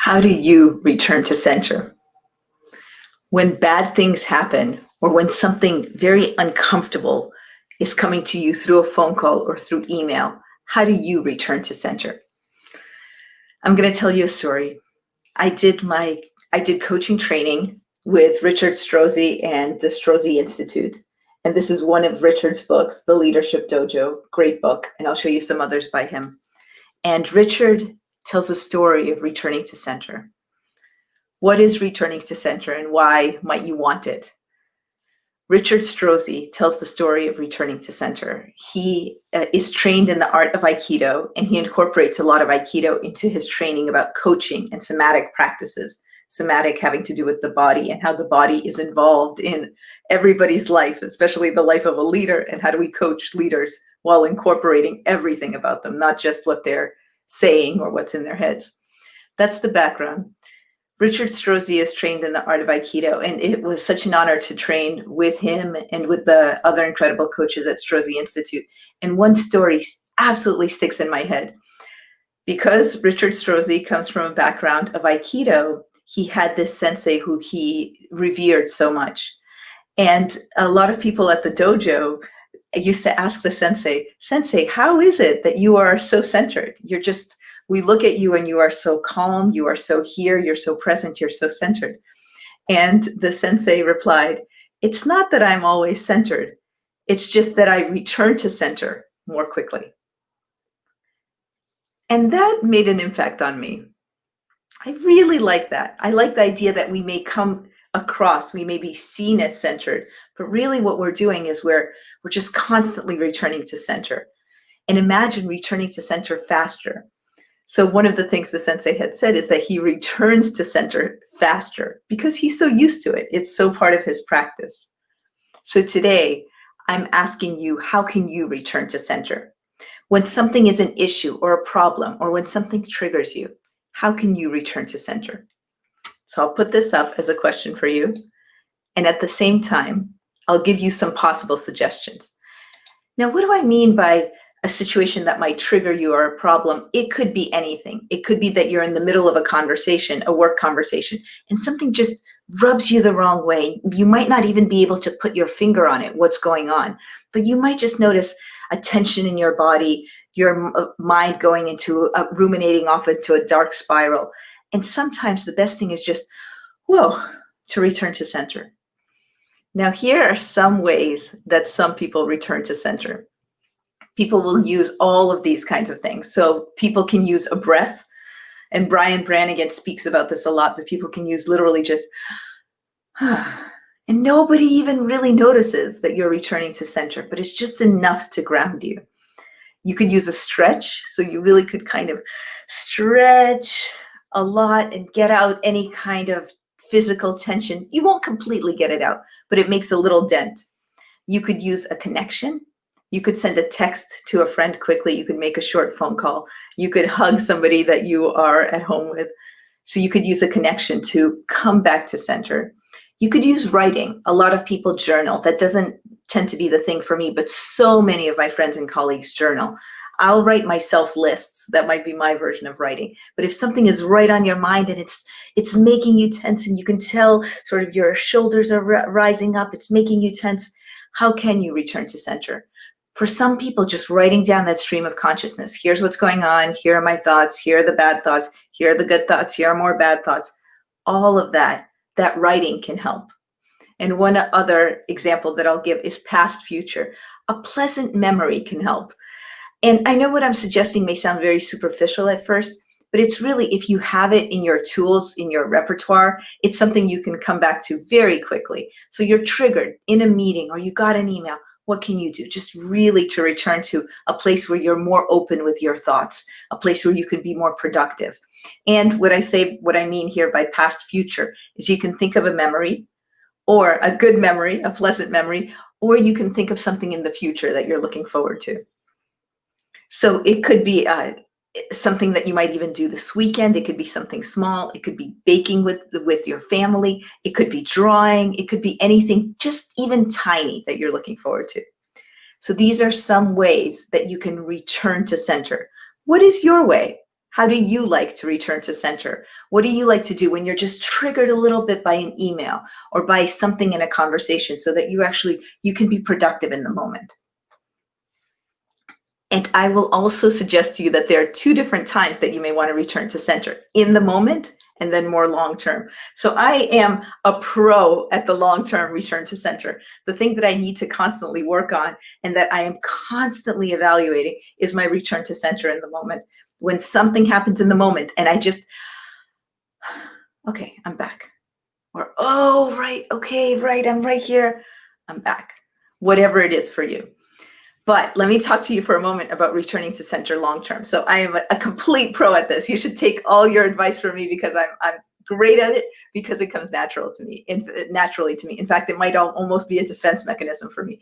How do you return to center? When bad things happen or when something very uncomfortable is coming to you through a phone call or through email, how do you return to center? I'm going to tell you a story. I did coaching training with Richard Strozzi and the Strozzi Institute. And this is one of Richard's books, The Leadership Dojo, great book. And I'll show you some others by him. And Richard tells a story of returning to center. What is returning to center and why might you want it? Richard Strozzi tells the story of returning to center. He is trained in the art of Aikido, and he incorporates a lot of Aikido into his training about coaching and somatic practices. Somatic having to do with the body and how the body is involved in everybody's life, especially the life of a leader, and how do we coach leaders while incorporating everything about them, not just what they're saying or what's in their heads. That's the background. Richard Strozzi is trained in the art of Aikido, and it was such an honor to train with him and with the other incredible coaches at Strozzi Institute. And one story absolutely sticks in my head. Because Richard Strozzi comes from a background of Aikido, he had this sensei who he revered so much. And a lot of people at the dojo used to ask the sensei, "Sensei, how is it that you are so centered? We look at you and you are so calm, you are so here, you're so present, you're so centered." And the sensei replied, "It's not that I'm always centered. It's just that I return to center more quickly." And that made an impact on me. I really like that. I like the idea that we may come across, we may be seen as centered, but really what we're doing is we're just constantly returning to center. And imagine returning to center faster. So one of the things the sensei had said is that he returns to center faster because he's so used to it. It's so part of his practice. So today, I'm asking you, how can you return to center? When something is an issue or a problem, or when something triggers you, how can you return to center? So I'll put this up as a question for you. And at the same time, I'll give you some possible suggestions. Now, what do I mean by a situation that might trigger you or a problem? It could be anything. It could be that you're in the middle of a conversation, a work conversation, and something just rubs you the wrong way. You might not even be able to put your finger on it, what's going on, but you might just notice a tension in your body, your mind going into ruminating off into a dark spiral. And sometimes the best thing is just, whoa, to return to center. Now, here are some ways that some people return to center. People will use all of these kinds of things. So people can use a breath, and Brian Brannigan speaks about this a lot, but people can use literally just, and nobody even really notices that you're returning to center, but it's just enough to ground you. You could use a stretch, so you really could kind of stretch a lot and get out any kind of physical tension. You won't completely get it out, but it makes a little dent. You could use a connection. You could send a text to a friend quickly. You could make a short phone call. You could hug somebody that you are at home with. So you could use a connection to come back to center. You could use writing. A lot of people journal. That doesn't tend to be the thing for me, but so many of my friends and colleagues journal. I'll write myself lists. That might be my version of writing. But if something is right on your mind and it's making you tense and you can tell sort of your shoulders are rising up, it's making you tense, how can you return to center? For some people, just writing down that stream of consciousness. Here's what's going on. Here are my thoughts. Here are the bad thoughts. Here are the good thoughts. Here are more bad thoughts. All of that writing can help. And one other example that I'll give is past future. A pleasant memory can help. And I know what I'm suggesting may sound very superficial at first, but it's really, if you have it in your tools, in your repertoire, it's something you can come back to very quickly. So you're triggered in a meeting or you got an email. What can you do? Just really to return to a place where you're more open with your thoughts, a place where you can be more productive. And what I mean here by past future is you can think of a memory, or a good memory, a pleasant memory, or you can think of something in the future that you're looking forward to. So it could be something that you might even do this weekend. It could be something small. It could be baking with your family. It could be drawing. It could be anything, just even tiny, that you're looking forward to. So these are some ways that you can return to center. What is your way? How do you like to return to center? What do you like to do when you're just triggered a little bit by an email or by something in a conversation so that you can be productive in the moment? And I will also suggest to you that there are two different times that you may want to return to center: in the moment and then more long-term. So I am a pro at the long-term return to center. The thing that I need to constantly work on and that I am constantly evaluating is my return to center in the moment. When something happens in the moment and I just, okay, I'm back. Or, oh, right, okay, right, I'm right here, I'm back. Whatever it is for you. But let me talk to you for a moment about returning to center long term. So I am a complete pro at this. You should take all your advice from me because I'm great at it, because it comes naturally to me. In fact, it might almost be a defense mechanism for me.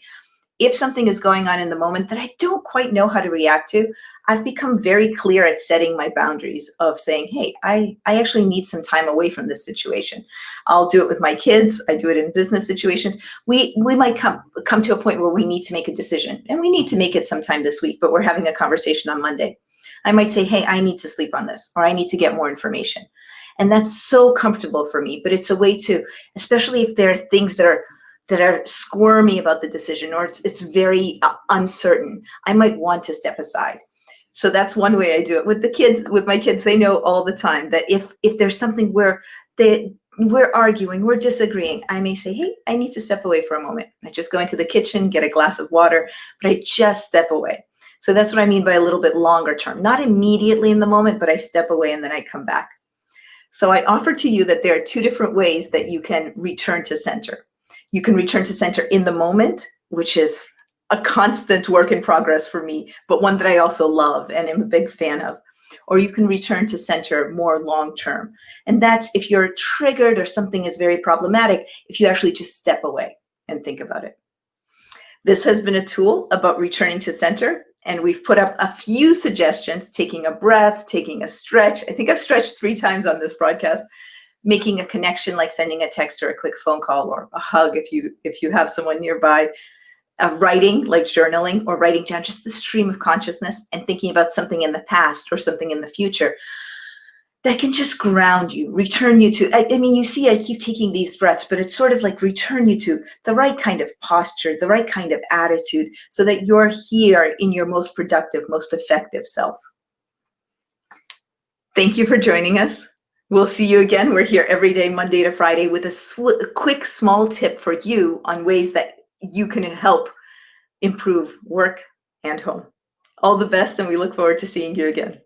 If something is going on in the moment that I don't quite know how to react to, I've become very clear at setting my boundaries of saying, hey, I actually need some time away from this situation. I'll do it with my kids. I do it in business situations. We might come to a point where we need to make a decision, and we need to make it sometime this week, but we're having a conversation on Monday. I might say, hey, I need to sleep on this, or I need to get more information. And that's so comfortable for me, but it's a way to, especially if there are things that are squirmy about the decision, or it's very uncertain, I might want to step aside. So that's one way I do it with the kids. With my kids, they know all the time that if there's something where we're arguing, we're disagreeing, I may say, hey, I need to step away for a moment. I just go into the kitchen, get a glass of water, but I just step away. So that's what I mean by a little bit longer term. Not immediately in the moment, but I step away and then I come back. So I offer to you that there are two different ways that you can return to center. You can return to center in the moment, which is a constant work in progress for me, but one that I also love and am a big fan of. Or you can return to center more long-term. And that's if you're triggered or something is very problematic, if you actually just step away and think about it. This has been a tool about returning to center, and we've put up a few suggestions: taking a breath, taking a stretch. I think I've stretched 3 times on this broadcast. Making a connection, like sending a text or a quick phone call or a hug if you have someone nearby. Writing, like journaling, or writing down just the stream of consciousness and thinking about something in the past or something in the future that can just ground you, return you to, I mean, you see, I keep taking these breaths, but it's sort of like return you to the right kind of posture, the right kind of attitude, so that you're here in your most productive, most effective self. Thank you for joining us. We'll see you again. We're here every day, Monday to Friday, with a quick, small tip for you on ways that you can help improve work and home. All the best, and we look forward to seeing you again.